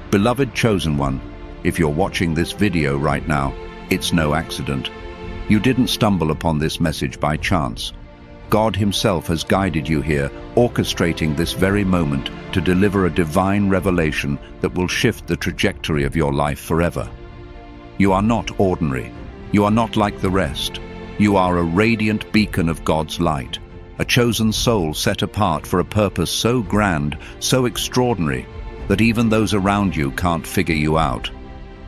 Beloved chosen one, if you're watching this video right now, it's no accident. You didn't stumble upon this message by chance. God himself has guided you here, orchestrating this very moment to deliver a divine revelation that will shift the trajectory of your life forever. You are not ordinary. You are not like the rest. You are a radiant beacon of God's light, a chosen soul set apart for a purpose so grand, so extraordinary, that even those around you can't figure you out.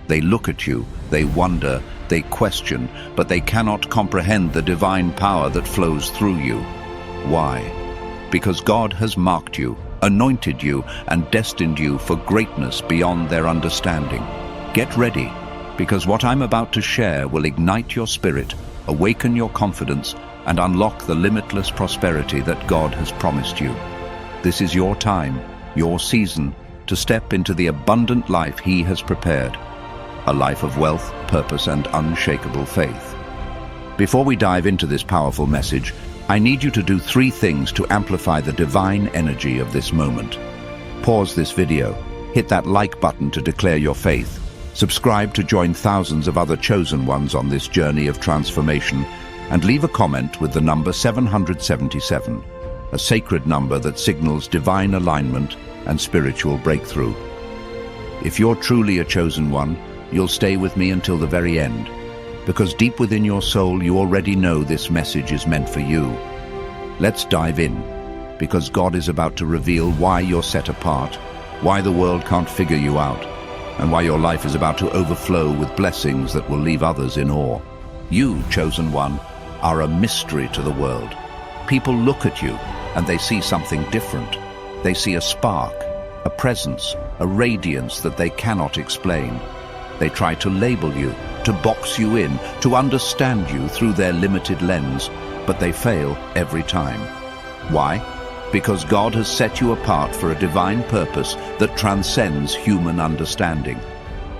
They look at you, they wonder, they question, but they cannot comprehend the divine power that flows through you. Why? Because God has marked you, anointed you, and destined you for greatness beyond their understanding. Get ready, because what I'm about to share will ignite your spirit, awaken your confidence, and unlock the limitless prosperity that God has promised you. This is your time, your season, to step into the abundant life He has prepared. A life of wealth, purpose, and unshakable faith. Before we dive into this powerful message, I need you to do 3 things to amplify the divine energy of this moment. Pause this video, hit that like button to declare your faith, subscribe to join thousands of other chosen ones on this journey of transformation, and leave a comment with the number 777, a sacred number that signals divine alignment and spiritual breakthrough. If you're truly a chosen one, you'll stay with me until the very end, because deep within your soul you already know this message is meant for you. Let's dive in, because God is about to reveal why you're set apart, why the world can't figure you out, and why your life is about to overflow with blessings that will leave others in awe. You, chosen one, are a mystery to the world. People look at you and they see something different. They see a spark, a presence, a radiance that they cannot explain. They try to label you, to box you in, to understand you through their limited lens, but they fail every time. Why? Because God has set you apart for a divine purpose that transcends human understanding.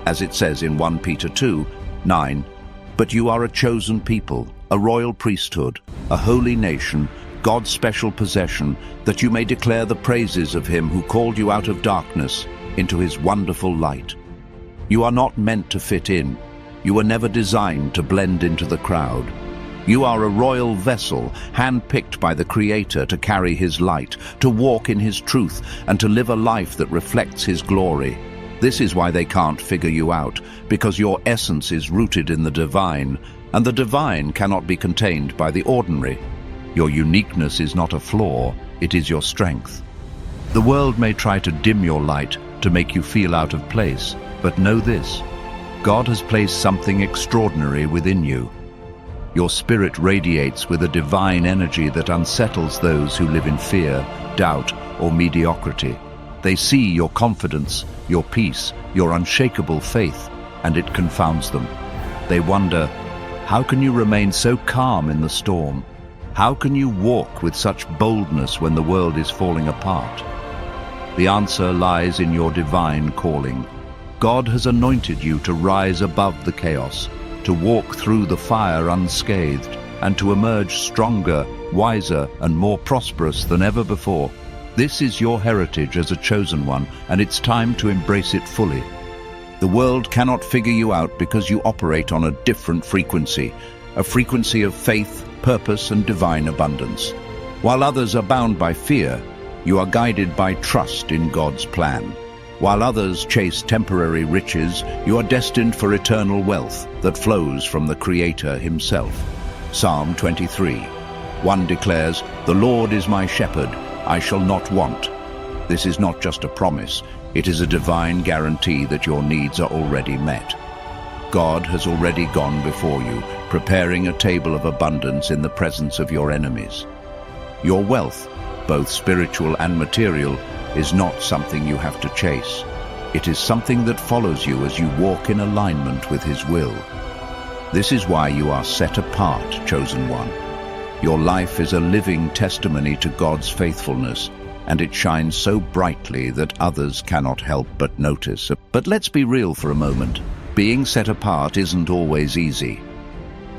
As it says in 1 Peter 2:9, "But you are a chosen people, a royal priesthood, a holy nation, God's special possession, that you may declare the praises of Him who called you out of darkness into His wonderful light." You are not meant to fit in. You were never designed to blend into the crowd. You are a royal vessel, hand-picked by the Creator to carry His light, to walk in His truth, and to live a life that reflects His glory. This is why they can't figure you out, because your essence is rooted in the divine, and the divine cannot be contained by the ordinary. Your uniqueness is not a flaw, it is your strength. The world may try to dim your light, to make you feel out of place, but know this: God has placed something extraordinary within you. Your spirit radiates with a divine energy that unsettles those who live in fear, doubt, or mediocrity. They see your confidence, your peace, your unshakable faith, and it confounds them. They wonder, how can you remain so calm in the storm? How can you walk with such boldness when the world is falling apart? The answer lies in your divine calling. God has anointed you to rise above the chaos, to walk through the fire unscathed, and to emerge stronger, wiser, and more prosperous than ever before. This is your heritage as a chosen one, and it's time to embrace it fully. The world cannot figure you out because you operate on a different frequency, a frequency of faith, purpose, and divine abundance. While others are bound by fear, you are guided by trust in God's plan. While others chase temporary riches, you are destined for eternal wealth that flows from the Creator Himself. Psalm 23:1 declares, "The Lord is my shepherd, I shall not want." This is not just a promise, it is a divine guarantee that your needs are already met. God has already gone before you, preparing a table of abundance in the presence of your enemies. Your wealth, both spiritual and material, is not something you have to chase. It is something that follows you as you walk in alignment with His will. This is why you are set apart, chosen one. Your life is a living testimony to God's faithfulness, and it shines so brightly that others cannot help but notice. But let's be real for a moment. Being set apart isn't always easy.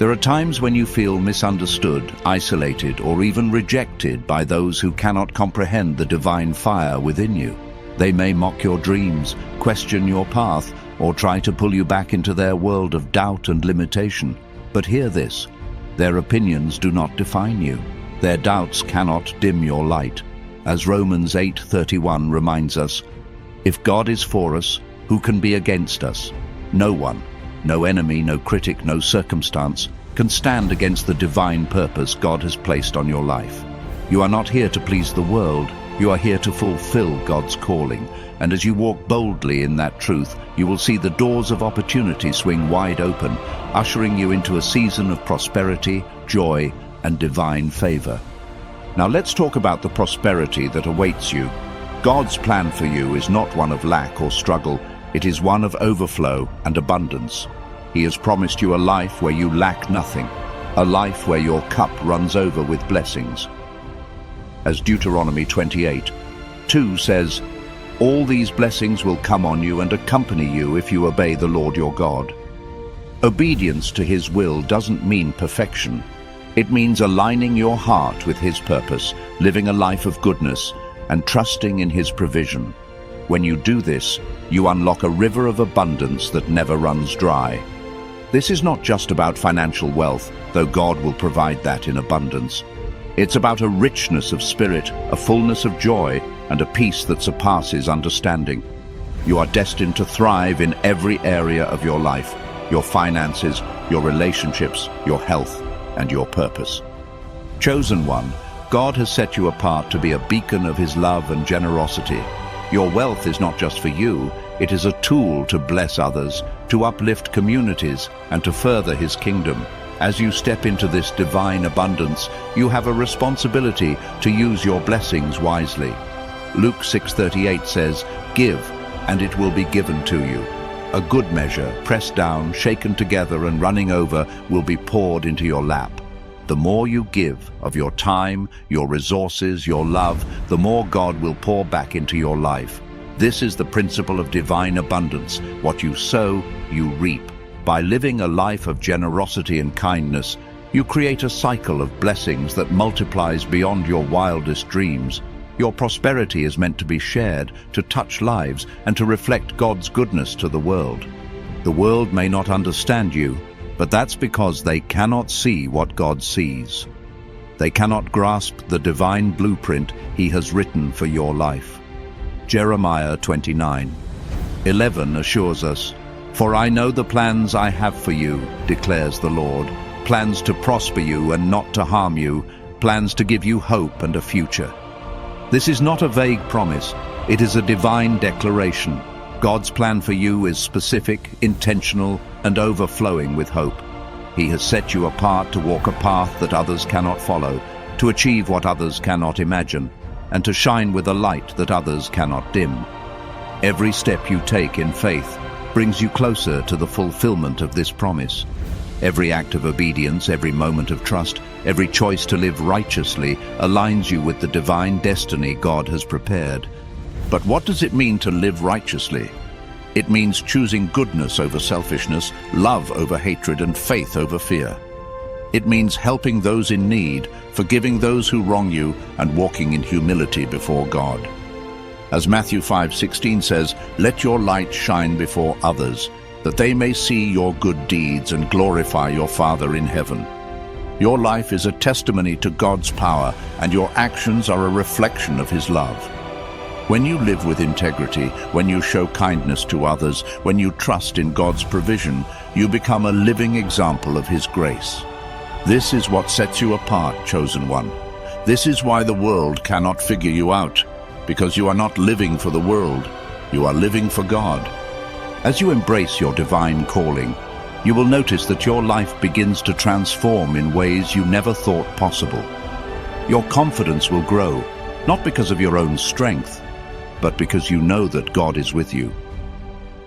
There are times when you feel misunderstood, isolated, or even rejected by those who cannot comprehend the divine fire within you. They may mock your dreams, question your path, or try to pull you back into their world of doubt and limitation. But hear this: their opinions do not define you. Their doubts cannot dim your light. As Romans 8:31 reminds us, if God is for us, who can be against us? No one, no enemy, no critic, no circumstance can stand against the divine purpose God has placed on your life. You are not here to please the world. You are here to fulfill God's calling. And as you walk boldly in that truth, you will see the doors of opportunity swing wide open, ushering you into a season of prosperity, joy, and divine favor. Now let's talk about the prosperity that awaits you. God's plan for you is not one of lack or struggle. It is one of overflow and abundance. He has promised you a life where you lack nothing, a life where your cup runs over with blessings. As Deuteronomy 28:2 says, all these blessings will come on you and accompany you if you obey the Lord your God. Obedience to His will doesn't mean perfection. It means aligning your heart with His purpose, living a life of goodness, and trusting in His provision. When you do this, you unlock a river of abundance that never runs dry. This is not just about financial wealth, though God will provide that in abundance. It's about a richness of spirit, a fullness of joy, and a peace that surpasses understanding. You are destined to thrive in every area of your life: your finances, your relationships, your health, and your purpose. Chosen one, God has set you apart to be a beacon of His love and generosity. Your wealth is not just for you, it is a tool to bless others, to uplift communities, and to further His kingdom. As you step into this divine abundance, you have a responsibility to use your blessings wisely. Luke 6:38 says, "Give, and it will be given to you. A good measure, pressed down, shaken together, and running over, will be poured into your lap." The more you give of your time, your resources, your love, the more God will pour back into your life. This is the principle of divine abundance. What you sow, you reap. By living a life of generosity and kindness, you create a cycle of blessings that multiplies beyond your wildest dreams. Your prosperity is meant to be shared, to touch lives, and to reflect God's goodness to the world. The world may not understand you, but that's because they cannot see what God sees. They cannot grasp the divine blueprint He has written for your life. Jeremiah 29:11 assures us, "For I know the plans I have for you, declares the Lord, plans to prosper you and not to harm you, plans to give you hope and a future." This is not a vague promise, it is a divine declaration. God's plan for you is specific, intentional, and overflowing with hope. He has set you apart to walk a path that others cannot follow, to achieve what others cannot imagine, and to shine with a light that others cannot dim. Every step you take in faith brings you closer to the fulfillment of this promise. Every act of obedience, every moment of trust, every choice to live righteously aligns you with the divine destiny God has prepared. But what does it mean to live righteously? It means choosing goodness over selfishness, love over hatred, and faith over fear. It means helping those in need, forgiving those who wrong you, and walking in humility before God. As Matthew 5:16 says, "Let your light shine before others, that they may see your good deeds and glorify your Father in heaven." Your life is a testimony to God's power, and your actions are a reflection of His love. When you live with integrity, when you show kindness to others, when you trust in God's provision, you become a living example of His grace. This is what sets you apart, chosen one. This is why the world cannot figure you out, because you are not living for the world, you are living for God. As you embrace your divine calling, you will notice that your life begins to transform in ways you never thought possible. Your confidence will grow, not because of your own strength, but because you know that God is with you.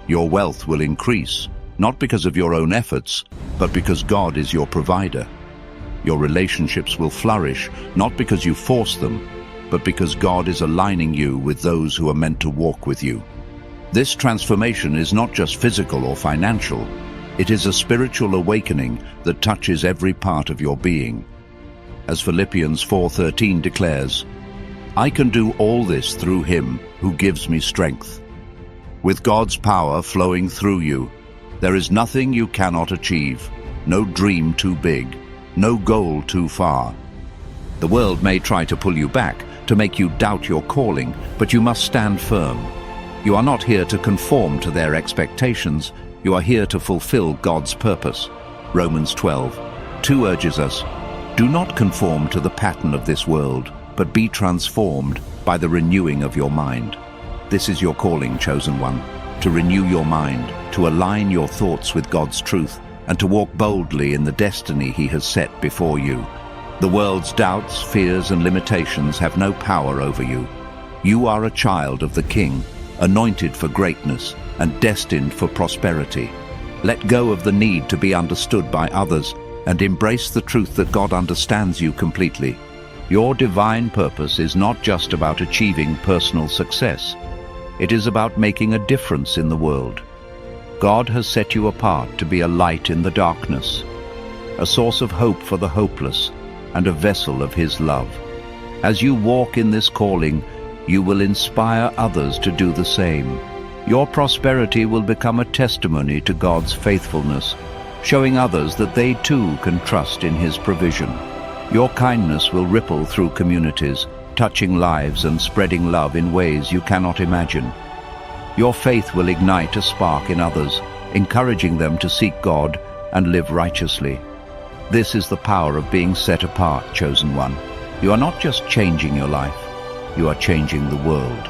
Your wealth will increase, not because of your own efforts, but because God is your provider. Your relationships will flourish, not because you force them, but because God is aligning you with those who are meant to walk with you. This transformation is not just physical or financial, it is a spiritual awakening that touches every part of your being. As Philippians 4:13 declares, I can do all this through him who gives me strength. With God's power flowing through you, there is nothing you cannot achieve, no dream too big, no goal too far. The world may try to pull you back, to make you doubt your calling, but you must stand firm. You are not here to conform to their expectations, you are here to fulfill God's purpose. Romans 12:2 urges us, do not conform to the pattern of this world, but be transformed by the renewing of your mind. This is your calling, chosen one, to renew your mind, to align your thoughts with God's truth, and to walk boldly in the destiny he has set before you. The world's doubts, fears, and limitations have no power over you. You are a child of the King, anointed for greatness and destined for prosperity. Let go of the need to be understood by others and embrace the truth that God understands you completely. Your divine purpose is not just about achieving personal success. It is about making a difference in the world. God has set you apart to be a light in the darkness, a source of hope for the hopeless, and a vessel of his love. As you walk in this calling, you will inspire others to do the same. Your prosperity will become a testimony to God's faithfulness, showing others that they too can trust in his provision. Your kindness will ripple through communities, touching lives and spreading love in ways you cannot imagine. Your faith will ignite a spark in others, encouraging them to seek God and live righteously. This is the power of being set apart, chosen one. You are not just changing your life, you are changing the world.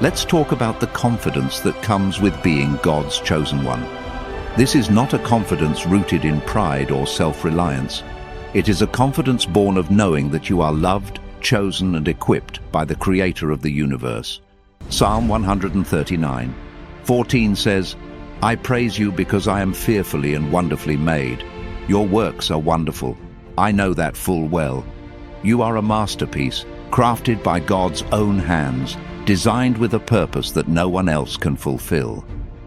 Let's talk about the confidence that comes with being God's chosen one. This is not a confidence rooted in pride or self-reliance. It is a confidence born of knowing that you are loved, chosen, and equipped by the Creator of the universe. Psalm 139:14 says, I praise you because I am fearfully and wonderfully made. Your works are wonderful. I know that full well. You are a masterpiece, crafted by God's own hands, designed with a purpose that no one else can fulfill.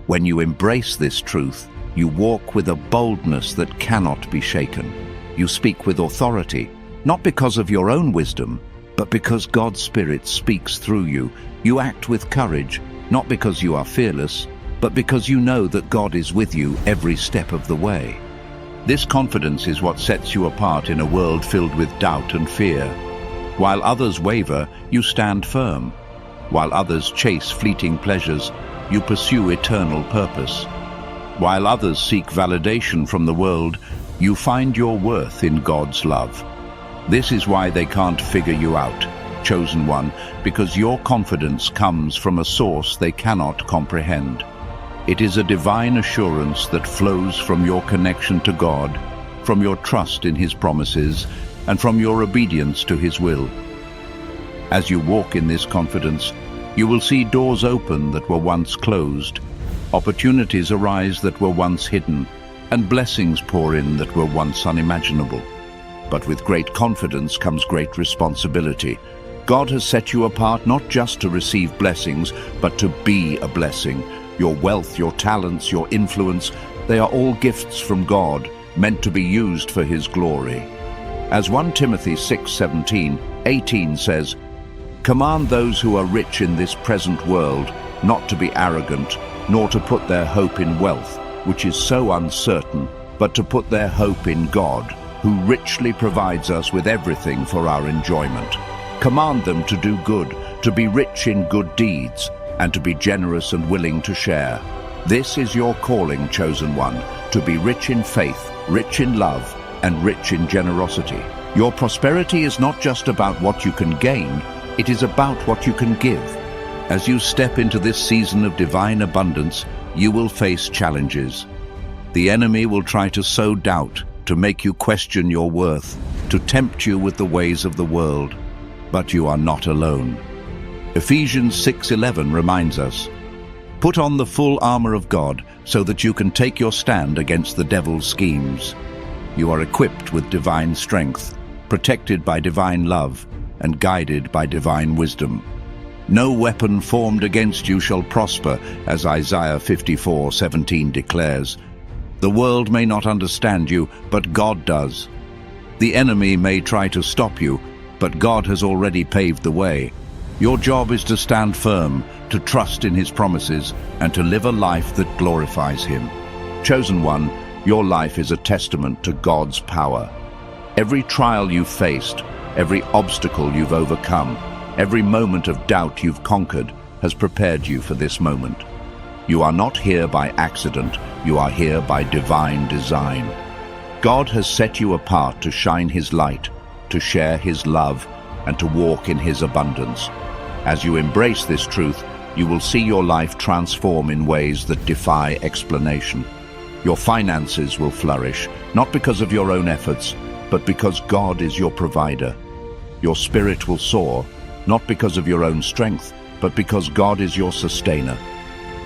When you embrace this truth, you walk with a boldness that cannot be shaken. You speak with authority, not because of your own wisdom, but because God's Spirit speaks through you. You act with courage, not because you are fearless, but because you know that God is with you every step of the way. This confidence is what sets you apart in a world filled with doubt and fear. While others waver, you stand firm. While others chase fleeting pleasures, you pursue eternal purpose. While others seek validation from the world, you find your worth in God's love. This is why they can't figure you out, chosen one, because your confidence comes from a source they cannot comprehend. It is a divine assurance that flows from your connection to God, from your trust in his promises, and from your obedience to his will. As you walk in this confidence, you will see doors open that were once closed, opportunities arise that were once hidden, and blessings pour in that were once unimaginable. But with great confidence comes great responsibility. God has set you apart not just to receive blessings, but to be a blessing. Your wealth, your talents, your influence, they are all gifts from God, meant to be used for his glory. As 1 Timothy 6:17-18 says, Command those who are rich in this present world not to be arrogant, nor to put their hope in wealth, which is so uncertain, but to put their hope in God, who richly provides us with everything for our enjoyment. Command them to do good, to be rich in good deeds, and to be generous and willing to share. This is your calling, chosen one, to be rich in faith, rich in love, and rich in generosity. Your prosperity is not just about what you can gain, it is about what you can give. As you step into this season of divine abundance, you will face challenges. The enemy will try to sow doubt, to make you question your worth, to tempt you with the ways of the world. But you are not alone. Ephesians 6:11 reminds us, Put on the full armor of God so that you can take your stand against the devil's schemes. You are equipped with divine strength, protected by divine love, and guided by divine wisdom. No weapon formed against you shall prosper, as Isaiah 54:17 declares. The world may not understand you, but God does. The enemy may try to stop you, but God has already paved the way. Your job is to stand firm, to trust in His promises, and to live a life that glorifies Him. Chosen one, your life is a testament to God's power. Every trial you've faced, every obstacle you've overcome, every moment of doubt you've conquered has prepared you for this moment. You are not here by accident, you are here by divine design. God has set you apart to shine His light, to share His love, and to walk in His abundance. As you embrace this truth, you will see your life transform in ways that defy explanation. Your finances will flourish, not because of your own efforts, but because God is your provider. Your spirit will soar, not because of your own strength, but because God is your sustainer.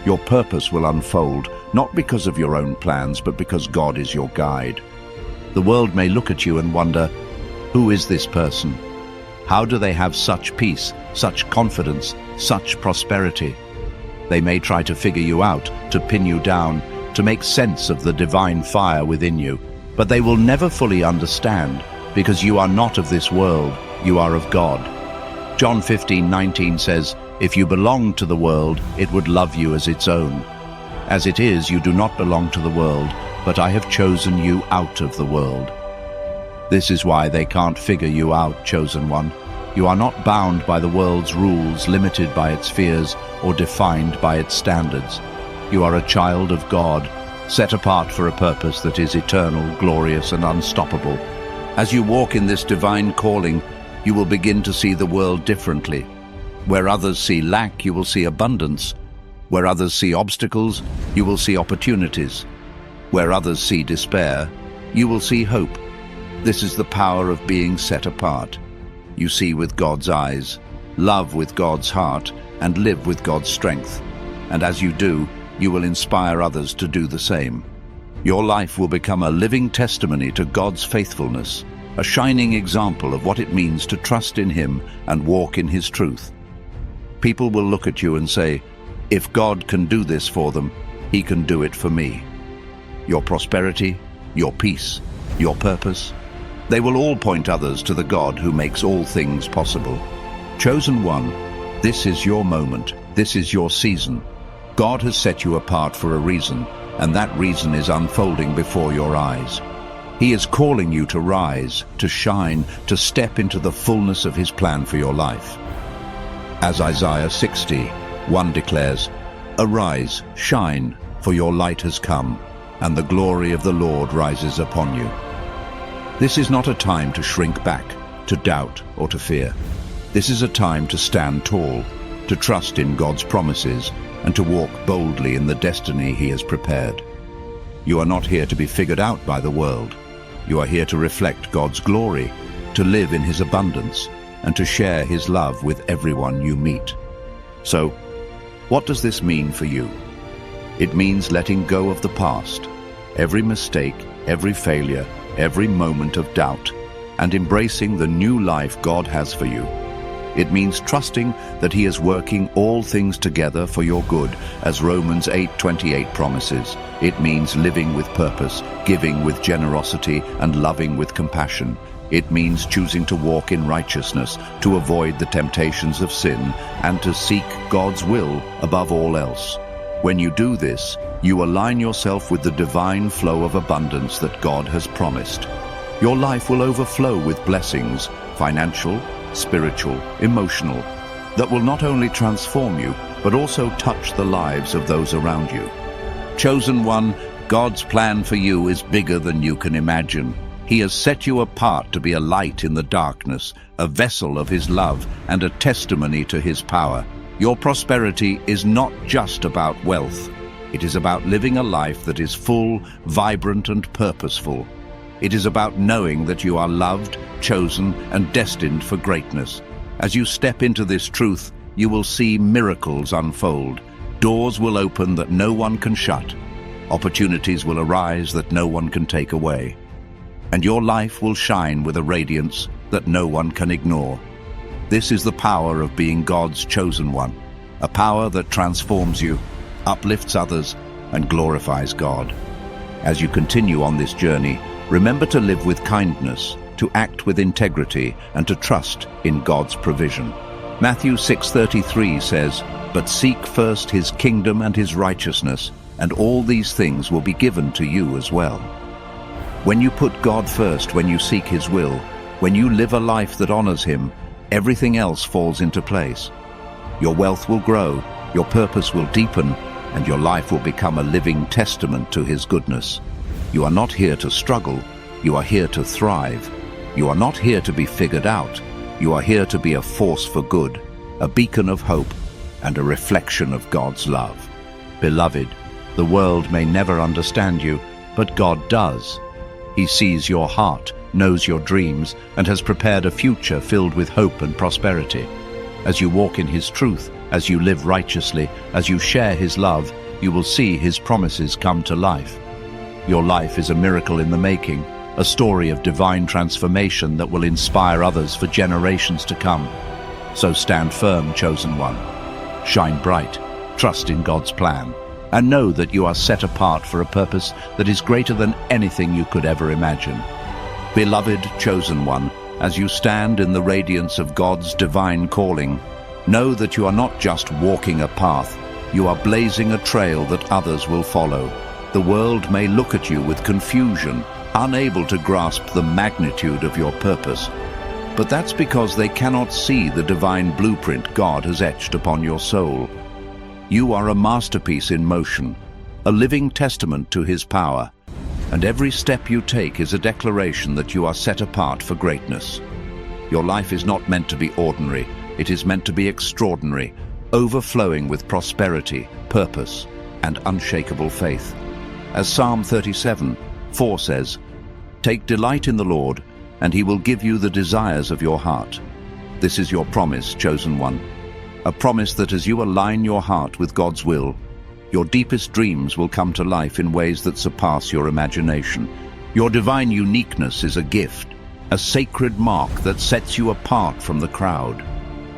Your purpose will unfold, not because of your own plans, but because God is your guide. The world may look at you and wonder, who is this person? How do they have such peace, such confidence, such prosperity? They may try to figure you out, to pin you down, to make sense of the divine fire within you, but they will never fully understand, because you are not of this world, you are of God. John 15:19 says, "If you belong to the world, it would love you as its own. As it is, you do not belong to the world, but I have chosen you out of the world." This is why they can't figure you out, chosen one. You are not bound by the world's rules, limited by its fears, or defined by its standards. You are a child of God, set apart for a purpose that is eternal, glorious, and unstoppable. As you walk in this divine calling, you will begin to see the world differently. Where others see lack, you will see abundance. Where others see obstacles, you will see opportunities. Where others see despair, you will see hope. This is the power of being set apart. You see with God's eyes, love with God's heart, and live with God's strength. And as you do, you will inspire others to do the same. Your life will become a living testimony to God's faithfulness, a shining example of what it means to trust in Him and walk in His truth. People will look at you and say, if God can do this for them, He can do it for me. Your prosperity, your peace, your purpose, they will all point others to the God who makes all things possible. Chosen one, this is your moment, this is your season. God has set you apart for a reason, and that reason is unfolding before your eyes. He is calling you to rise, to shine, to step into the fullness of His plan for your life. As Isaiah 60:1 declares, "Arise, shine, for your light has come, and the glory of the Lord rises upon you." This is not a time to shrink back, to doubt, or to fear. This is a time to stand tall, to trust in God's promises, and to walk boldly in the destiny He has prepared. You are not here to be figured out by the world. You are here to reflect God's glory, to live in His abundance, and to share His love with everyone you meet. So, what does this mean for you? It means letting go of the past, every mistake, every failure, every moment of doubt, and embracing the new life God has for you. It means trusting that He is working all things together for your good, as Romans 8:28 promises. It means living with purpose, giving with generosity, and loving with compassion. It means choosing to walk in righteousness, to avoid the temptations of sin, and to seek God's will above all else. When you do this, you align yourself with the divine flow of abundance that God has promised. Your life will overflow with blessings, financial, spiritual, emotional, that will not only transform you, but also touch the lives of those around you. Chosen one, God's plan for you is bigger than you can imagine. He has set you apart to be a light in the darkness, a vessel of His love, and a testimony to His power. Your prosperity is not just about wealth. It is about living a life that is full, vibrant, and purposeful. It is about knowing that you are loved, chosen, and destined for greatness. As you step into this truth, you will see miracles unfold. Doors will open that no one can shut. Opportunities will arise that no one can take away. And your life will shine with a radiance that no one can ignore. This is the power of being God's chosen one, a power that transforms you, uplifts others, and glorifies God. As you continue on this journey, remember to live with kindness, to act with integrity, and to trust in God's provision. Matthew 6:33 says, "But seek first his kingdom and his righteousness, and all these things will be given to you as well." When you put God first, when you seek his will, when you live a life that honors him, everything else falls into place. Your wealth will grow, your purpose will deepen, and your life will become a living testament to his goodness. You are not here to struggle, you are here to thrive. You are not here to be figured out, you are here to be a force for good, a beacon of hope, and a reflection of God's love. Beloved, the world may never understand you, but God does. He sees your heart, knows your dreams, and has prepared a future filled with hope and prosperity. As you walk in his truth, as you live righteously, as you share his love, you will see his promises come to life. Your life is a miracle in the making, a story of divine transformation that will inspire others for generations to come. So stand firm, chosen one. Shine bright, trust in God's plan, and know that you are set apart for a purpose that is greater than anything you could ever imagine. Beloved chosen one, as you stand in the radiance of God's divine calling, know that you are not just walking a path, you are blazing a trail that others will follow. The world may look at you with confusion, unable to grasp the magnitude of your purpose. But that's because they cannot see the divine blueprint God has etched upon your soul. You are a masterpiece in motion, a living testament to his power, and every step you take is a declaration that you are set apart for greatness. Your life is not meant to be ordinary, it is meant to be extraordinary, overflowing with prosperity, purpose, and unshakable faith. As Psalm 37:4 says, "Take delight in the Lord, and he will give you the desires of your heart." This is your promise, chosen one. A promise that as you align your heart with God's will, your deepest dreams will come to life in ways that surpass your imagination. Your divine uniqueness is a gift, a sacred mark that sets you apart from the crowd.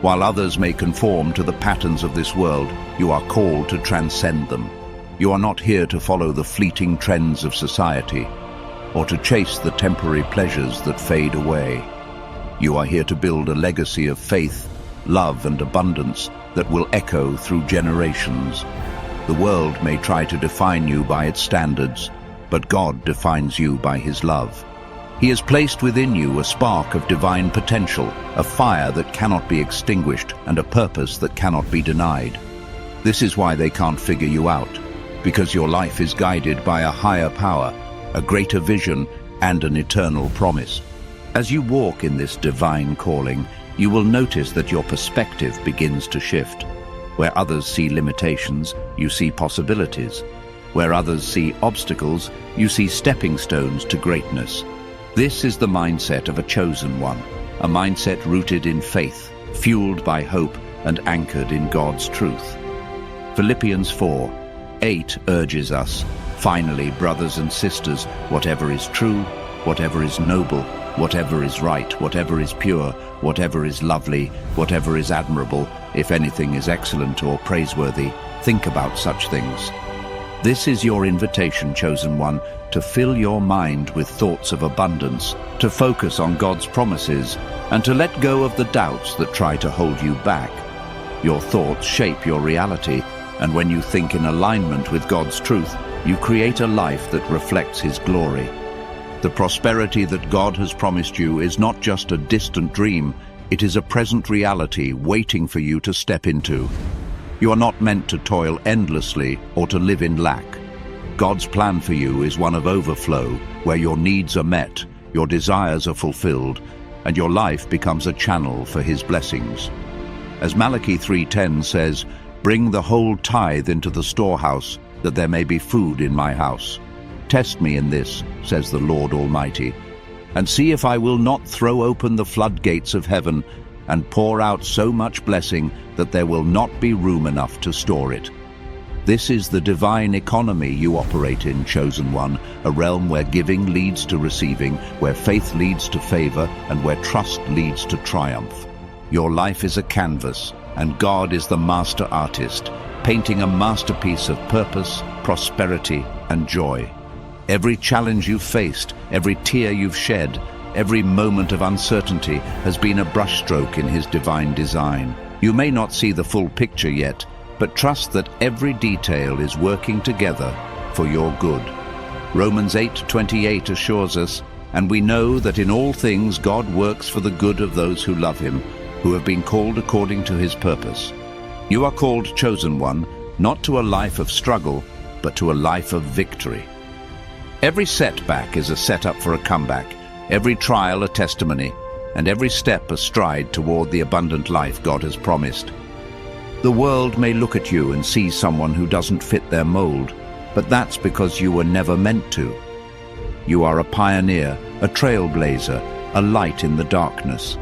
While others may conform to the patterns of this world, you are called to transcend them. You are not here to follow the fleeting trends of society, or to chase the temporary pleasures that fade away. You are here to build a legacy of faith, love, and abundance that will echo through generations. The world may try to define you by its standards, but God defines you by his love. He has placed within you a spark of divine potential, a fire that cannot be extinguished, and a purpose that cannot be denied. This is why they can't figure you out, because your life is guided by a higher power, a greater vision, and an eternal promise. As you walk in this divine calling, you will notice that your perspective begins to shift. Where others see limitations, you see possibilities. Where others see obstacles, you see stepping stones to greatness. This is the mindset of a chosen one, a mindset rooted in faith, fueled by hope, and anchored in God's truth. Philippians 4:8 urges us, "Finally, brothers and sisters, whatever is true, whatever is noble, whatever is right, whatever is pure, whatever is lovely, whatever is admirable, if anything is excellent or praiseworthy, think about such things." This is your invitation, chosen one, to fill your mind with thoughts of abundance, to focus on God's promises, and to let go of the doubts that try to hold you back. Your thoughts shape your reality, and when you think in alignment with God's truth, you create a life that reflects his glory. The prosperity that God has promised you is not just a distant dream, it is a present reality waiting for you to step into. You are not meant to toil endlessly or to live in lack. God's plan for you is one of overflow, where your needs are met, your desires are fulfilled, and your life becomes a channel for his blessings. As Malachi 3:10 says, "Bring the whole tithe into the storehouse, that there may be food in my house. Test me in this, says the Lord Almighty, and see if I will not throw open the floodgates of heaven and pour out so much blessing that there will not be room enough to store it." This is the divine economy you operate in, chosen one, a realm where giving leads to receiving, where faith leads to favor, and where trust leads to triumph. Your life is a canvas, and God is the master artist, painting a masterpiece of purpose, prosperity, and joy. Every challenge you've faced, every tear you've shed, every moment of uncertainty has been a brushstroke in his divine design. You may not see the full picture yet, but trust that every detail is working together for your good. Romans 8:28 assures us, "And we know that in all things God works for the good of those who love him, who have been called according to his purpose." You are called, chosen one, not to a life of struggle, but to a life of victory. Every setback is a setup for a comeback, every trial a testimony, and every step a stride toward the abundant life God has promised. The world may look at you and see someone who doesn't fit their mold, but that's because you were never meant to. You are a pioneer, a trailblazer, a light in the darkness.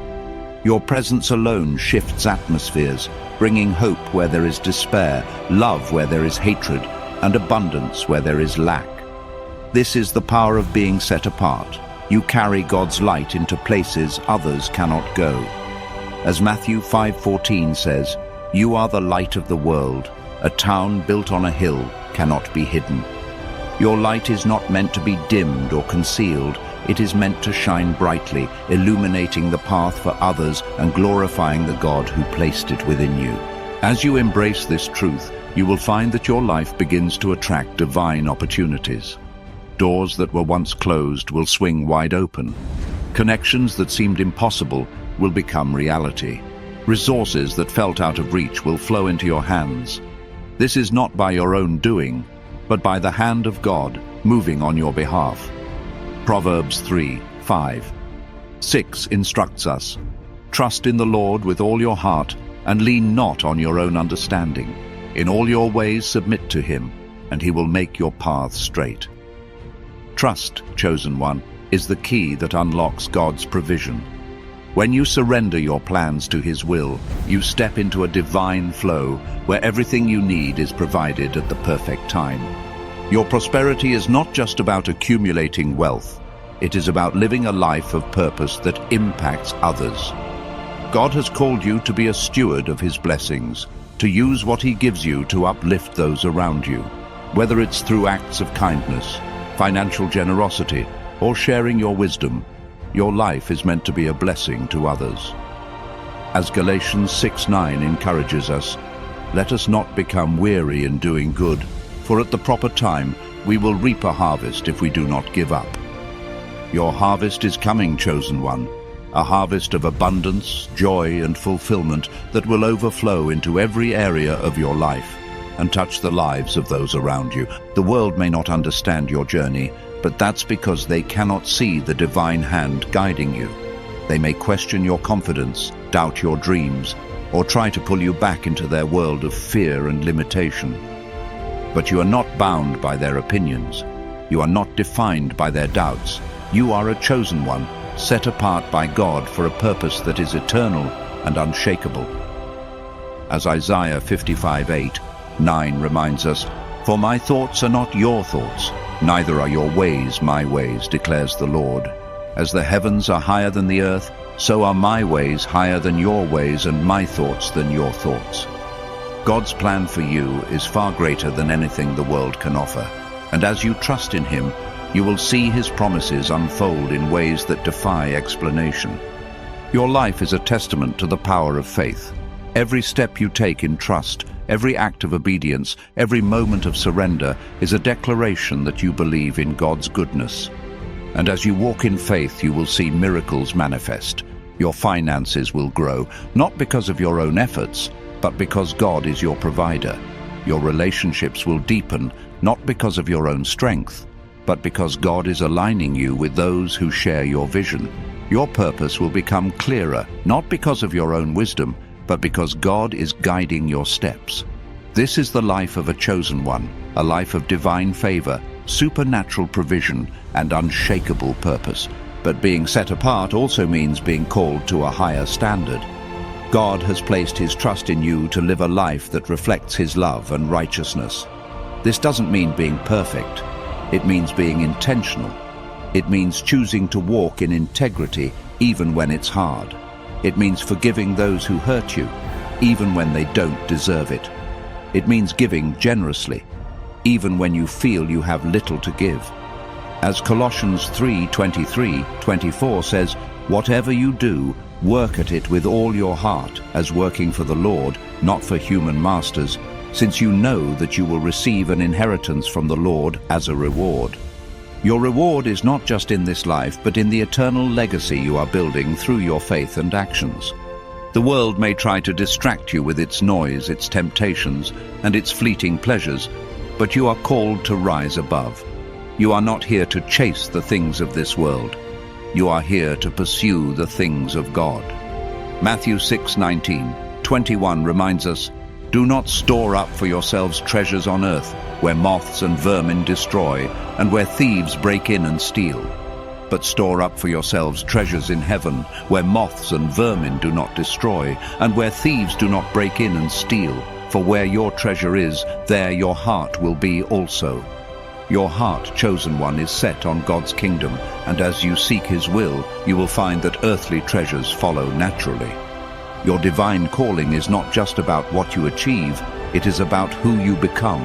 Your presence alone shifts atmospheres, bringing hope where there is despair, love where there is hatred, and abundance where there is lack. This is the power of being set apart. You carry God's light into places others cannot go. As Matthew 5:14 says, "You are the light of the world. A town built on a hill cannot be hidden." Your light is not meant to be dimmed or concealed. It is meant to shine brightly, illuminating the path for others and glorifying the God who placed it within you. As you embrace this truth, you will find that your life begins to attract divine opportunities. Doors that were once closed will swing wide open. Connections that seemed impossible will become reality. Resources that felt out of reach will flow into your hands. This is not by your own doing, but by the hand of God moving on your behalf. Proverbs 3:5-6 instructs us, "Trust in the Lord with all your heart, and lean not on your own understanding. In all your ways submit to him, and he will make your paths straight." Trust, chosen one, is the key that unlocks God's provision. When you surrender your plans to his will, you step into a divine flow where everything you need is provided at the perfect time. Your prosperity is not just about accumulating wealth. It is about living a life of purpose that impacts others. God has called you to be a steward of his blessings, to use what he gives you to uplift those around you. Whether it's through acts of kindness, financial generosity, or sharing your wisdom, your life is meant to be a blessing to others. As Galatians 6:9 encourages us, "Let us not become weary in doing good, for at the proper time we will reap a harvest if we do not give up." Your harvest is coming, chosen one, a harvest of abundance, joy, and fulfillment that will overflow into every area of your life and touch the lives of those around you. The world may not understand your journey, but that's because they cannot see the divine hand guiding you. They may question your confidence, doubt your dreams, or try to pull you back into their world of fear and limitation. But you are not bound by their opinions. You are not defined by their doubts. You are a chosen one, set apart by God for a purpose that is eternal and unshakable. As Isaiah 55:8-9 reminds us, "For my thoughts are not your thoughts, neither are your ways my ways, declares the Lord. As the heavens are higher than the earth, so are my ways higher than your ways, and my thoughts than your thoughts." God's plan for you is far greater than anything the world can offer. And as you trust in him, you will see his promises unfold in ways that defy explanation. Your life is a testament to the power of faith. Every step you take in trust, every act of obedience, every moment of surrender is a declaration that you believe in God's goodness. And as you walk in faith, you will see miracles manifest. Your finances will grow, not because of your own efforts, but because God is your provider. Your relationships will deepen, not because of your own strength, but because God is aligning you with those who share your vision. Your purpose will become clearer, not because of your own wisdom, but because God is guiding your steps. This is the life of a chosen one, a life of divine favor, supernatural provision, and unshakable purpose. But being set apart also means being called to a higher standard. God has placed his trust in you to live a life that reflects his love and righteousness. This doesn't mean being perfect. It means being intentional. It means choosing to walk in integrity even when it's hard. It means forgiving those who hurt you, even when they don't deserve it. It means giving generously, even when you feel you have little to give. As Colossians 3:23-24 says, "Whatever you do, work at it with all your heart, as working for the Lord, not for human masters, since you know that you will receive an inheritance from the Lord as a reward." Your reward is not just in this life, but in the eternal legacy you are building through your faith and actions. The world may try to distract you with its noise, its temptations, and its fleeting pleasures, but you are called to rise above. You are not here to chase the things of this world. You are here to pursue the things of God. Matthew 6:19-21 reminds us, "Do not store up for yourselves treasures on earth, where moths and vermin destroy, and where thieves break in and steal. But store up for yourselves treasures in heaven, where moths and vermin do not destroy, and where thieves do not break in and steal. For where your treasure is, there your heart will be also." Your heart, chosen one, is set on God's kingdom, and as you seek His will, you will find that earthly treasures follow naturally. Your divine calling is not just about what you achieve, it is about who you become.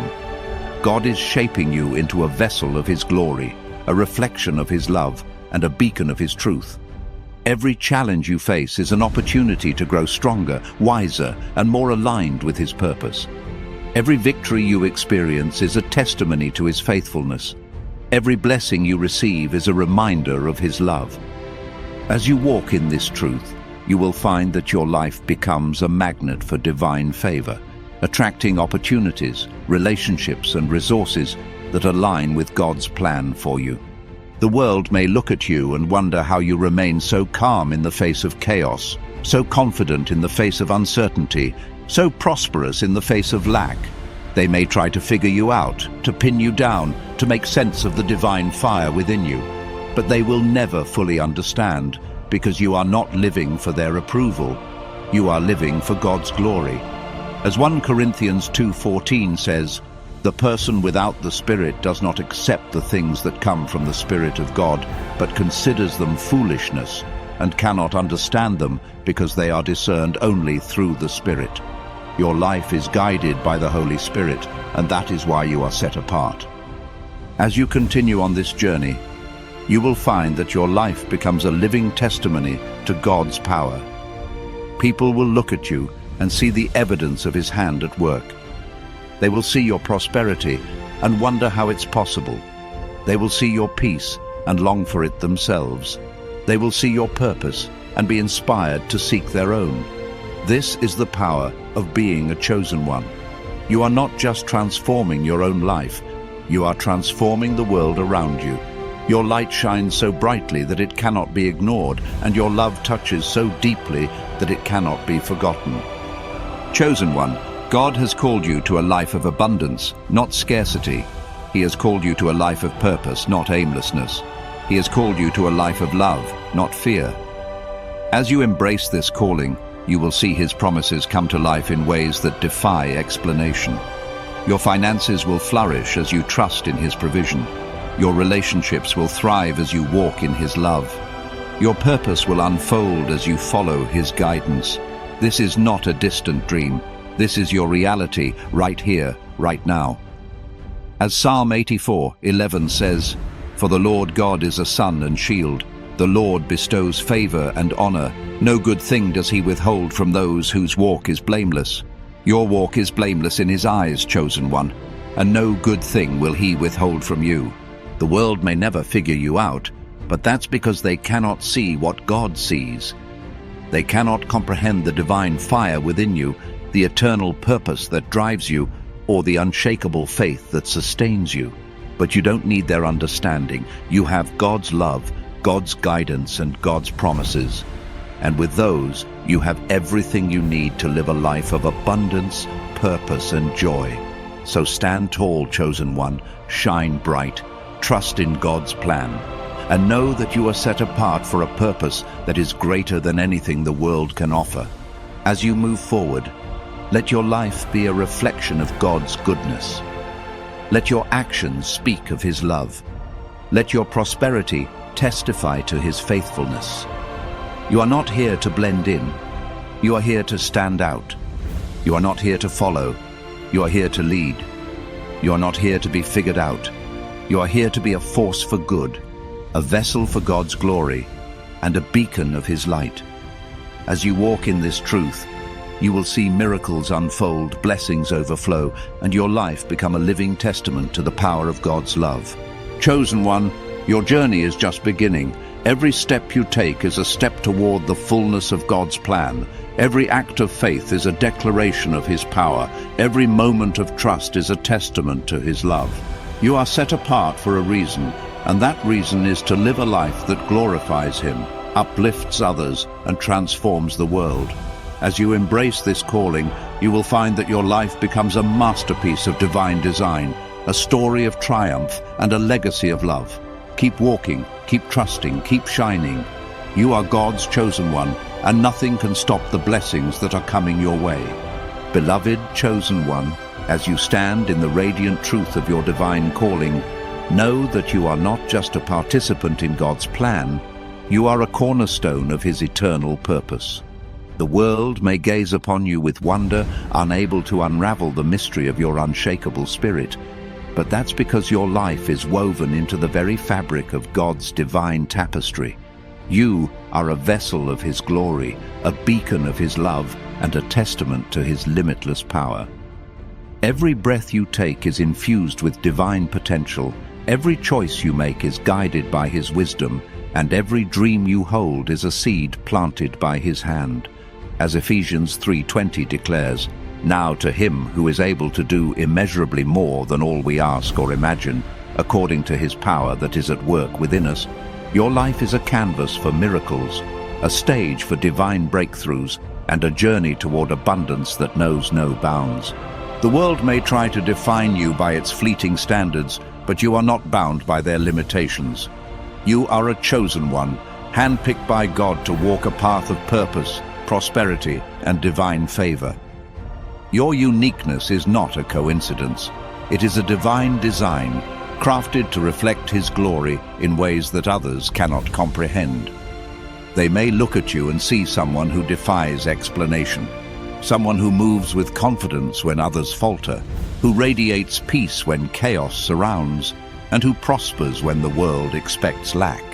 God is shaping you into a vessel of His glory, a reflection of His love, and a beacon of His truth. Every challenge you face is an opportunity to grow stronger, wiser, and more aligned with His purpose. Every victory you experience is a testimony to His faithfulness. Every blessing you receive is a reminder of His love. As you walk in this truth, you will find that your life becomes a magnet for divine favor, attracting opportunities, relationships, and resources that align with God's plan for you. The world may look at you and wonder how you remain so calm in the face of chaos, so confident in the face of uncertainty, so prosperous in the face of lack. They may try to figure you out, to pin you down, to make sense of the divine fire within you. But they will never fully understand, because you are not living for their approval. You are living for God's glory. As 1 Corinthians 2:14 says, "The person without the Spirit does not accept the things that come from the Spirit of God, but considers them foolishness, and cannot understand them because they are discerned only through the Spirit." Your life is guided by the Holy Spirit, and that is why you are set apart. As you continue on this journey, you will find that your life becomes a living testimony to God's power. People will look at you and see the evidence of His hand at work. They will see your prosperity and wonder how it's possible. They will see your peace and long for it themselves. They will see your purpose and be inspired to seek their own. This is the power of being a chosen one. You are not just transforming your own life, you are transforming the world around you. Your light shines so brightly that it cannot be ignored, and your love touches so deeply that it cannot be forgotten. Chosen one, God has called you to a life of abundance, not scarcity. He has called you to a life of purpose, not aimlessness. He has called you to a life of love, not fear. As you embrace this calling, you will see His promises come to life in ways that defy explanation. Your finances will flourish as you trust in His provision. Your relationships will thrive as you walk in His love. Your purpose will unfold as you follow His guidance. This is not a distant dream. This is your reality right here, right now. As Psalm 84:11 says, "For the Lord God is a sun and shield. The Lord bestows favor and honor. No good thing does He withhold from those whose walk is blameless." Your walk is blameless in His eyes, chosen one, and no good thing will He withhold from you. The world may never figure you out, but that's because they cannot see what God sees. They cannot comprehend the divine fire within you, the eternal purpose that drives you, or the unshakable faith that sustains you. But you don't need their understanding. You have God's love, God's guidance, and God's promises. And with those, you have everything you need to live a life of abundance, purpose, and joy. So stand tall, chosen one, shine bright, trust in God's plan, and know that you are set apart for a purpose that is greater than anything the world can offer. As you move forward, let your life be a reflection of God's goodness. Let your actions speak of His love. Let your prosperity testify to His faithfulness. You are not here to blend in. You are here to stand out. You are not here to follow. You are here to lead. You are not here to be figured out. You are here to be a force for good, a vessel for God's glory, and a beacon of His light. As you walk in this truth, you will see miracles unfold, blessings overflow, and your life become a living testament to the power of God's love. Chosen one, your journey is just beginning. Every step you take is a step toward the fullness of God's plan. Every act of faith is a declaration of His power. Every moment of trust is a testament to His love. You are set apart for a reason, and that reason is to live a life that glorifies Him, uplifts others, and transforms the world. As you embrace this calling, you will find that your life becomes a masterpiece of divine design, a story of triumph, and a legacy of love. Keep walking, keep trusting, keep shining. You are God's chosen one, and nothing can stop the blessings that are coming your way. Beloved chosen one, as you stand in the radiant truth of your divine calling, know that you are not just a participant in God's plan, you are a cornerstone of His eternal purpose. The world may gaze upon you with wonder, unable to unravel the mystery of your unshakable spirit, but that's because your life is woven into the very fabric of God's divine tapestry. You are a vessel of His glory, a beacon of His love, and a testament to His limitless power. Every breath you take is infused with divine potential. Every choice you make is guided by His wisdom, and every dream you hold is a seed planted by His hand. As Ephesians 3:20 declares, "Now to Him who is able to do immeasurably more than all we ask or imagine, according to His power that is at work within us." Your life is a canvas for miracles, a stage for divine breakthroughs, and a journey toward abundance that knows no bounds. The world may try to define you by its fleeting standards, but you are not bound by their limitations. You are a chosen one, handpicked by God to walk a path of purpose, prosperity, and divine favor. Your uniqueness is not a coincidence. It is a divine design, crafted to reflect His glory in ways that others cannot comprehend. They may look at you and see someone who defies explanation, someone who moves with confidence when others falter, who radiates peace when chaos surrounds, and who prospers when the world expects lack.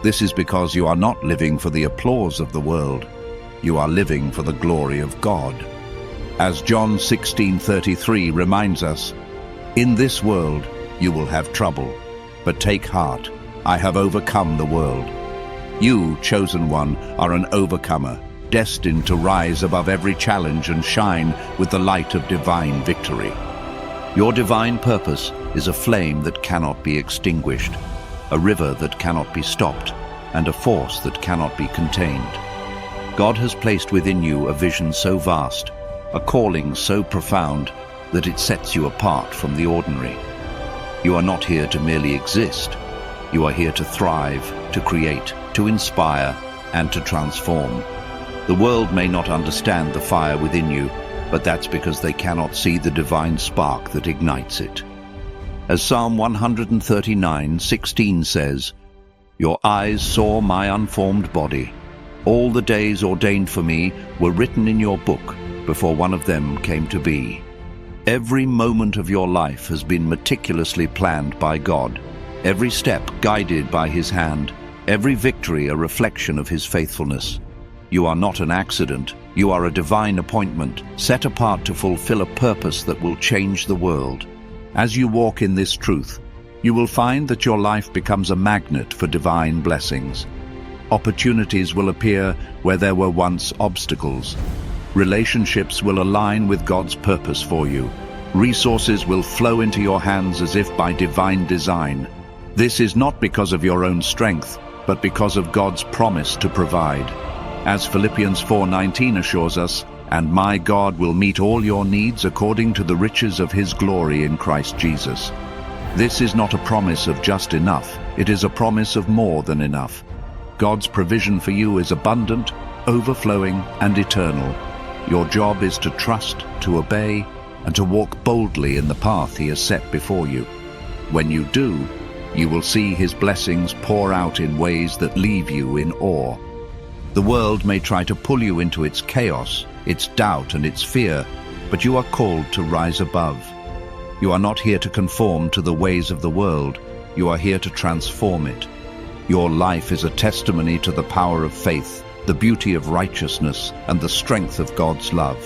This is because you are not living for the applause of the world. You are living for the glory of God. As John 16:33 reminds us, "In this world you will have trouble, but take heart, I have overcome the world." You, chosen one, are an overcomer, destined to rise above every challenge and shine with the light of divine victory. Your divine purpose is a flame that cannot be extinguished, a river that cannot be stopped, and a force that cannot be contained. God has placed within you a vision so vast, a calling so profound, that it sets you apart from the ordinary. You are not here to merely exist. You are here to thrive, to create, to inspire, and to transform. The world may not understand the fire within you, but that's because they cannot see the divine spark that ignites it. As Psalm 139:16 says, "Your eyes saw my unformed body. All the days ordained for me were written in your book before one of them came to be." Every moment of your life has been meticulously planned by God, every step guided by His hand, every victory a reflection of His faithfulness. You are not an accident. You are a divine appointment, set apart to fulfill a purpose that will change the world. As you walk in this truth, you will find that your life becomes a magnet for divine blessings. Opportunities will appear where there were once obstacles. Relationships will align with God's purpose for you. Resources will flow into your hands as if by divine design. This is not because of your own strength, but because of God's promise to provide. As Philippians 4:19 assures us, "And my God will meet all your needs according to the riches of His glory in Christ Jesus." This is not a promise of just enough. It is a promise of more than enough. God's provision for you is abundant, overflowing, and eternal. Your job is to trust, to obey, and to walk boldly in the path He has set before you. When you do, you will see His blessings pour out in ways that leave you in awe. The world may try to pull you into its chaos, its doubt, and its fear, but you are called to rise above. You are not here to conform to the ways of the world. You are here to transform it. Your life is a testimony to the power of faith, the beauty of righteousness, and the strength of God's love.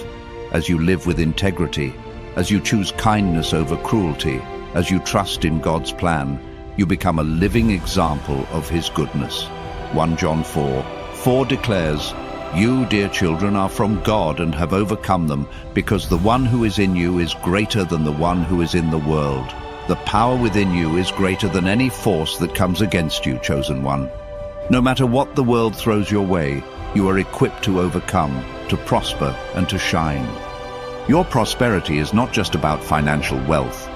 As you live with integrity, as you choose kindness over cruelty, as you trust in God's plan, you become a living example of His goodness. 1 John 4:4 declares, "You, dear children, are from God and have overcome them, because the one who is in you is greater than the one who is in the world. The power within you is greater than any force that comes against you, chosen one." No matter what the world throws your way, you are equipped to overcome, to prosper, and to shine. Your prosperity is not just about financial wealth.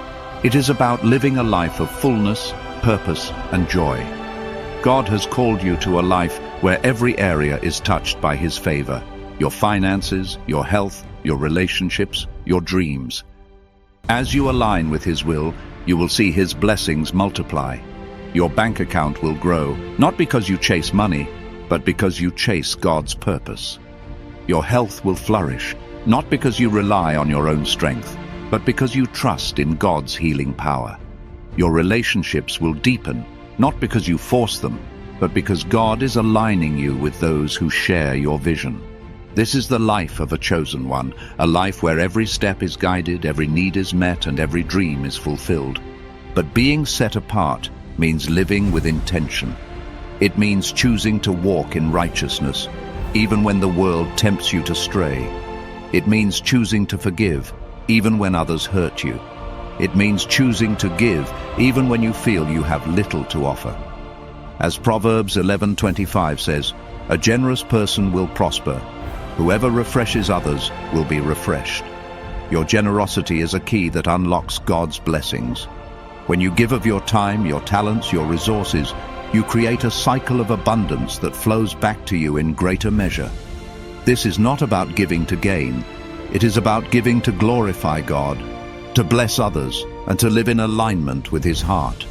It is about living a life of fullness, purpose, and joy. God has called you to a life where every area is touched by His favor. Your finances, your health, your relationships, your dreams. As you align with His will, you will see His blessings multiply. Your bank account will grow, not because you chase money, but because you chase God's purpose. Your health will flourish, not because you rely on your own strength, but because you trust in God's healing power. Your relationships will deepen, not because you force them, but because God is aligning you with those who share your vision. This is the life of a chosen one, a life where every step is guided, every need is met, and every dream is fulfilled. But being set apart means living with intention. It means choosing to walk in righteousness, even when the world tempts you to stray. It means choosing to forgive, even when others hurt you. It means choosing to give, even when you feel you have little to offer. As Proverbs 11:25 says, "A generous person will prosper. Whoever refreshes others will be refreshed." Your generosity is a key that unlocks God's blessings. When you give of your time, your talents, your resources, you create a cycle of abundance that flows back to you in greater measure. This is not about giving to gain. It is about giving to glorify God, to bless others, and to live in alignment with His heart.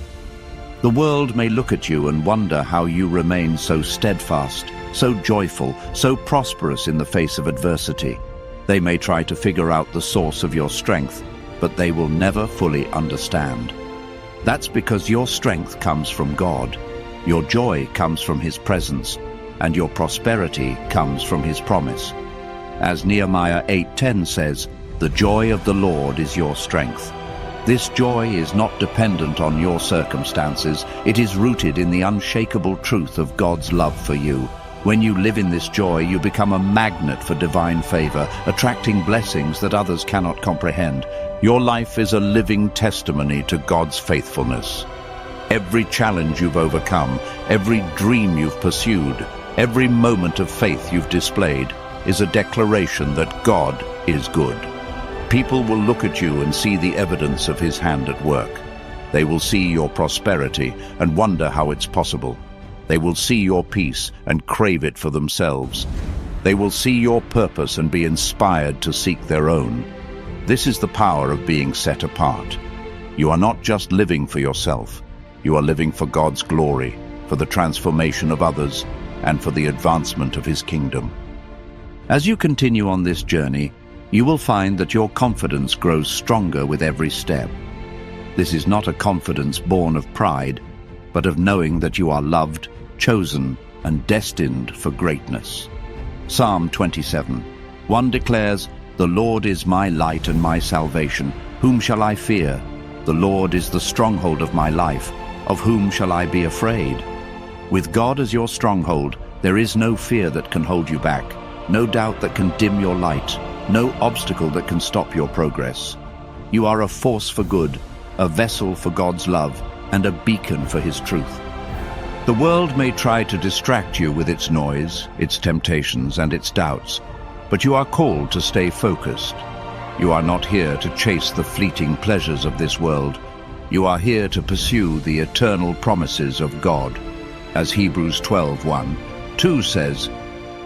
The world may look at you and wonder how you remain so steadfast, so joyful, so prosperous in the face of adversity. They may try to figure out the source of your strength, but they will never fully understand. That's because your strength comes from God, your joy comes from His presence, and your prosperity comes from His promise. As Nehemiah 8:10 says, "The joy of the Lord is your strength." This joy is not dependent on your circumstances. It is rooted in the unshakable truth of God's love for you. When you live in this joy, you become a magnet for divine favor, attracting blessings that others cannot comprehend. Your life is a living testimony to God's faithfulness. Every challenge you've overcome, every dream you've pursued, every moment of faith you've displayed is a declaration that God is good. People will look at you and see the evidence of His hand at work. They will see your prosperity and wonder how it's possible. They will see your peace and crave it for themselves. They will see your purpose and be inspired to seek their own. This is the power of being set apart. You are not just living for yourself. You are living for God's glory, for the transformation of others, and for the advancement of His kingdom. As you continue on this journey, you will find that your confidence grows stronger with every step. This is not a confidence born of pride, but of knowing that you are loved, chosen, and destined for greatness. Psalm 27:1 declares, "The Lord is my light and my salvation. Whom shall I fear? The Lord is the stronghold of my life. Of whom shall I be afraid?" With God as your stronghold, there is no fear that can hold you back, no doubt that can dim your light, no obstacle that can stop your progress. You are a force for good, a vessel for God's love, and a beacon for His truth. The world may try to distract you with its noise, its temptations, and its doubts, but you are called to stay focused. You are not here to chase the fleeting pleasures of this world. You are here to pursue the eternal promises of God. As Hebrews 12:1-2 says,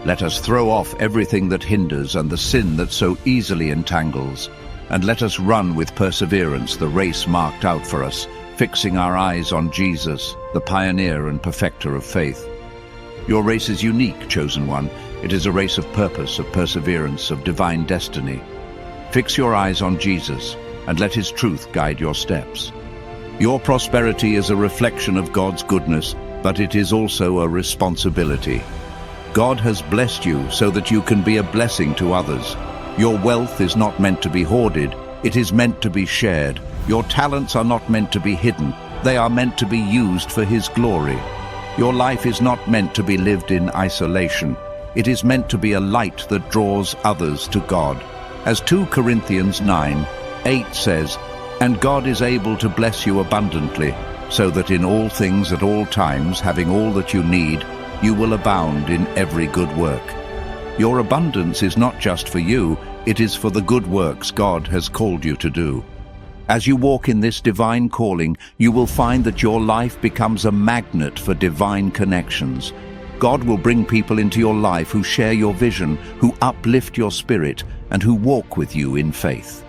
"Let us throw off everything that hinders and the sin that so easily entangles, and let us run with perseverance the race marked out for us, fixing our eyes on Jesus, the pioneer and perfecter of faith." Your race is unique, chosen one. It is a race of purpose, of perseverance, of divine destiny. Fix your eyes on Jesus, and let his truth guide your steps. Your prosperity is a reflection of God's goodness, but it is also a responsibility. God has blessed you so that you can be a blessing to others. Your wealth is not meant to be hoarded, it is meant to be shared. Your talents are not meant to be hidden, they are meant to be used for his glory. Your life is not meant to be lived in isolation. It is meant to be a light that draws others to God. As 2 Corinthians 9:8 says, "And God is able to bless you abundantly, so that in all things at all times, having all that you need, you will abound in every good work." Your abundance is not just for you, it is for the good works God has called you to do. As you walk in this divine calling, you will find that your life becomes a magnet for divine connections. God will bring people into your life who share your vision, who uplift your spirit, and who walk with you in faith.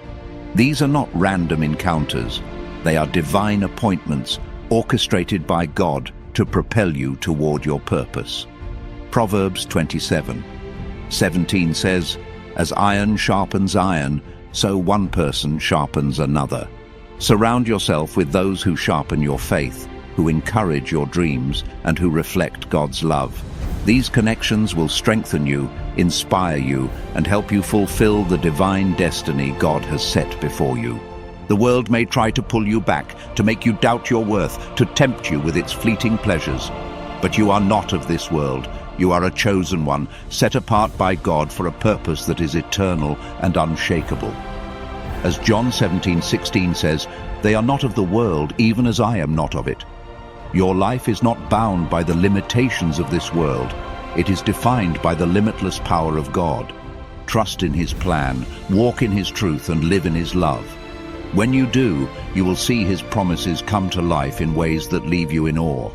These are not random encounters. They are divine appointments orchestrated by God to propel you toward your purpose. Proverbs 27:17 says, "As iron sharpens iron, so one person sharpens another." Surround yourself with those who sharpen your faith, who encourage your dreams, and who reflect God's love. These connections will strengthen you, inspire you, and help you fulfill the divine destiny God has set before you. The world may try to pull you back, to make you doubt your worth, to tempt you with its fleeting pleasures. But you are not of this world. You are a chosen one, set apart by God for a purpose that is eternal and unshakable. As John 17:16 says, "They are not of the world, even as I am not of it." Your life is not bound by the limitations of this world. It is defined by the limitless power of God. Trust in his plan, walk in his truth, and live in his love. When you do, you will see his promises come to life in ways that leave you in awe.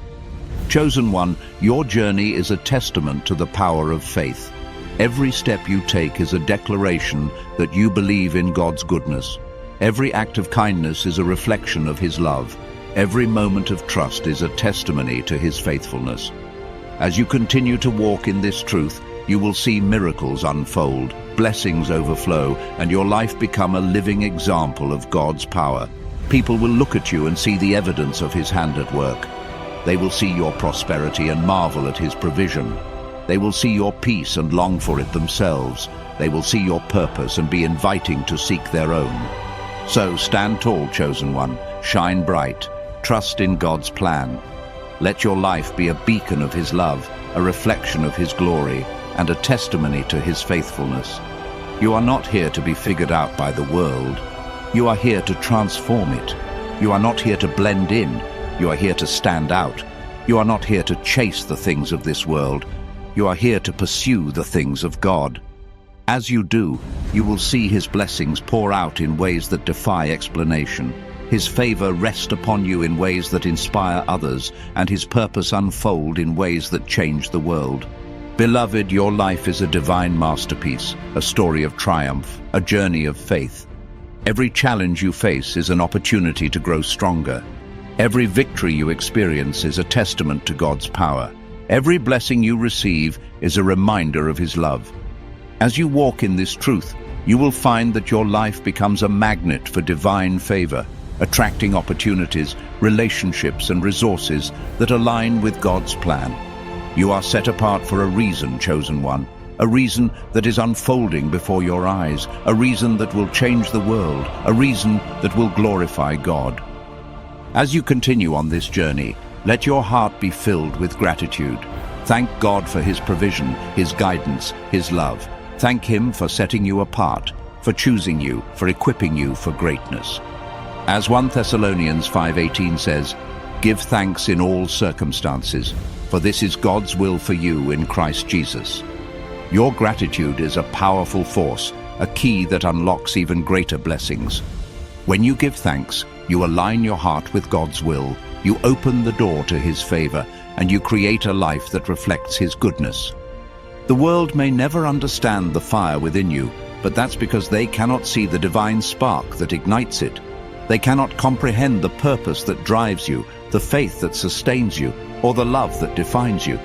Chosen one, your journey is a testament to the power of faith. Every step you take is a declaration that you believe in God's goodness. Every act of kindness is a reflection of his love. Every moment of trust is a testimony to his faithfulness. As you continue to walk in this truth, you will see miracles unfold, blessings overflow, and your life become a living example of God's power. People will look at you and see the evidence of his hand at work. They will see your prosperity and marvel at his provision. They will see your peace and long for it themselves. They will see your purpose and be inviting to seek their own. So stand tall, chosen one. Shine bright. Trust in God's plan. Let your life be a beacon of his love, a reflection of his glory, and a testimony to his faithfulness. You are not here to be figured out by the world. You are here to transform it. You are not here to blend in. You are here to stand out. You are not here to chase the things of this world. You are here to pursue the things of God. As you do, you will see his blessings pour out in ways that defy explanation. His favor rest upon you in ways that inspire others, and his purpose unfold in ways that change the world. Beloved, your life is a divine masterpiece, a story of triumph, a journey of faith. Every challenge you face is an opportunity to grow stronger. Every victory you experience is a testament to God's power. Every blessing you receive is a reminder of his love. As you walk in this truth, you will find that your life becomes a magnet for divine favor, attracting opportunities, relationships, and resources that align with God's plan. You are set apart for a reason, chosen one, a reason that is unfolding before your eyes, a reason that will change the world, a reason that will glorify God. As you continue on this journey, let your heart be filled with gratitude. Thank God for his provision, his guidance, his love. Thank him for setting you apart, for choosing you, for equipping you for greatness. As 1 Thessalonians 5:18 says, "Give thanks in all circumstances, for this is God's will for you in Christ Jesus." Your gratitude is a powerful force, a key that unlocks even greater blessings. When you give thanks, you align your heart with God's will, you open the door to his favor, and you create a life that reflects his goodness. The world may never understand the fire within you, but that's because they cannot see the divine spark that ignites it. They cannot comprehend the purpose that drives you, the faith that sustains you, or the love that defines you.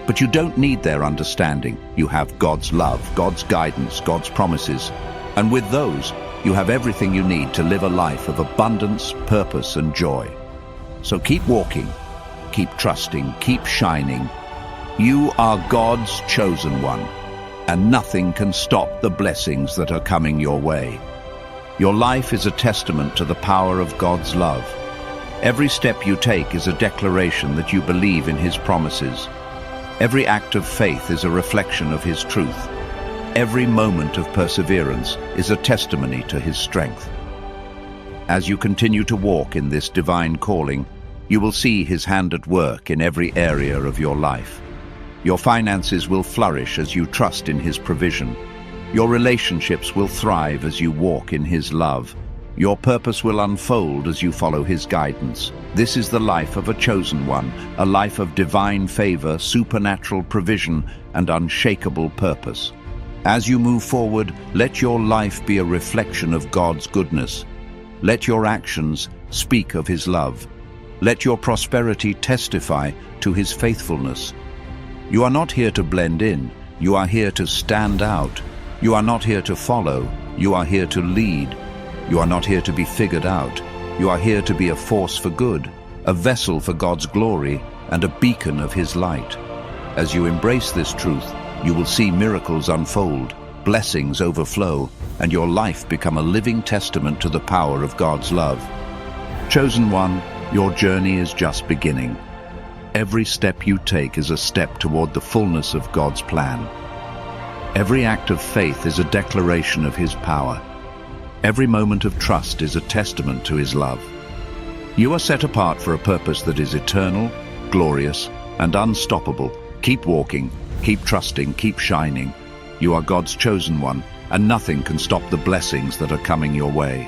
But you don't need their understanding. You have God's love, God's guidance, God's promises. And with those, You have everything you need to live a life of abundance, purpose, and joy. So keep walking, keep trusting, keep shining. You are God's chosen one, and nothing can stop the blessings that are coming your way. Your life is a testament to the power of God's love. Every step you take is a declaration that you believe in His promises. Every act of faith is a reflection of His truth. Every moment of perseverance is a testimony to His strength. As you continue to walk in this divine calling, you will see His hand at work in every area of your life. Your finances will flourish as you trust in His provision. Your relationships will thrive as you walk in His love. Your purpose will unfold as you follow His guidance. This is the life of a chosen one, a life of divine favor, supernatural provision, and unshakable purpose. As you move forward, let your life be a reflection of God's goodness. Let your actions speak of His love. Let your prosperity testify to His faithfulness. You are not here to blend in. You are here to stand out. You are not here to follow. You are here to lead. You are not here to be figured out. You are here to be a force for good, a vessel for God's glory, and a beacon of His light. As you embrace this truth, you will see miracles unfold, blessings overflow, and your life become a living testament to the power of God's love. Chosen one, your journey is just beginning. Every step you take is a step toward the fullness of God's plan. Every act of faith is a declaration of His power. Every moment of trust is a testament to His love. You are set apart for a purpose that is eternal, glorious, and unstoppable. Keep walking, keep trusting, keep shining. You are God's chosen one, and nothing can stop the blessings that are coming your way.